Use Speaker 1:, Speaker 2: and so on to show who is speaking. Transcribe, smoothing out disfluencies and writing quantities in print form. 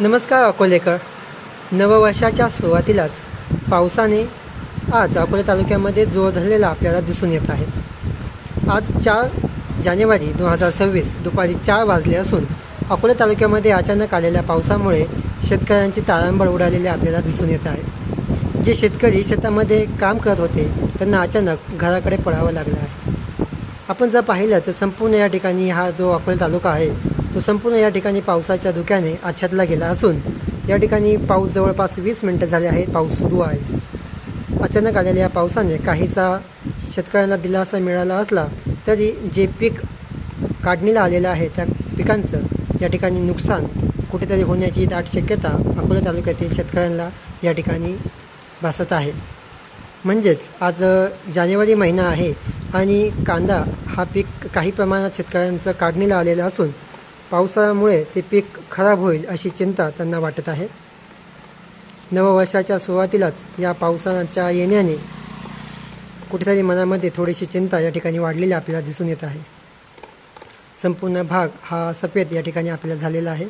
Speaker 1: नमस्कार अकोलेकर. नववर्षाच्या सुरुवातीलाच पावसाने आज अकोले तालुक्यामध्ये जोर धरलेला आपल्याला दिसून येत आहे. आज 4 जानेवारी 2026 दुपारी 4 वाजले असून अकोले तालुक्यामध्ये अचानक आलेल्या पावसामुळे शेतकऱ्यांची तारांबळ उडालेली आपल्याला दिसून येत आहे. जे शेतकरी शेतामध्ये काम करत होते त्यांना अचानक घराकडे पळावं लागलं आहे. आपण जर पाहिलं तर संपूर्ण या ठिकाणी हा जो अकोले तालुका आहे तो संपूर्ण या ठिकाणी पावसाच्या धुक्याने आच्छादला गेला असून या ठिकाणी पाऊस जवळपास 20 मिनिटं झाले आहे. पाऊस सुरू आहे. अचानक आलेल्या या पावसाने काहीसा शेतकऱ्यांना दिलासा मिळाला असला तरी जे पीक काढणीला आलेलं आहे त्या पिकांचं या ठिकाणी नुकसान कुठेतरी होण्याची दाट शक्यता अकोला तालुक्यातील शेतकऱ्यांना या ठिकाणी भासत आहे. म्हणजेच आज जानेवारी महिना आहे आणि कांदा हा पीक काही प्रमाणात शेतकऱ्यांचं काढणीला आलेलं असून पावसामुळे ते पीक खराब होईल अशी चिंता त्यांना वाटत आहे. नववर्षाच्या सुरुवातीलाच या पावसाच्या येण्याने कुठेतरी मनामध्ये थोडीशी चिंता या ठिकाणी वाढलेली आपल्याला दिसून येत आहे. संपूर्ण भाग हा सफेद या ठिकाणी आपल्याला झालेला आहे.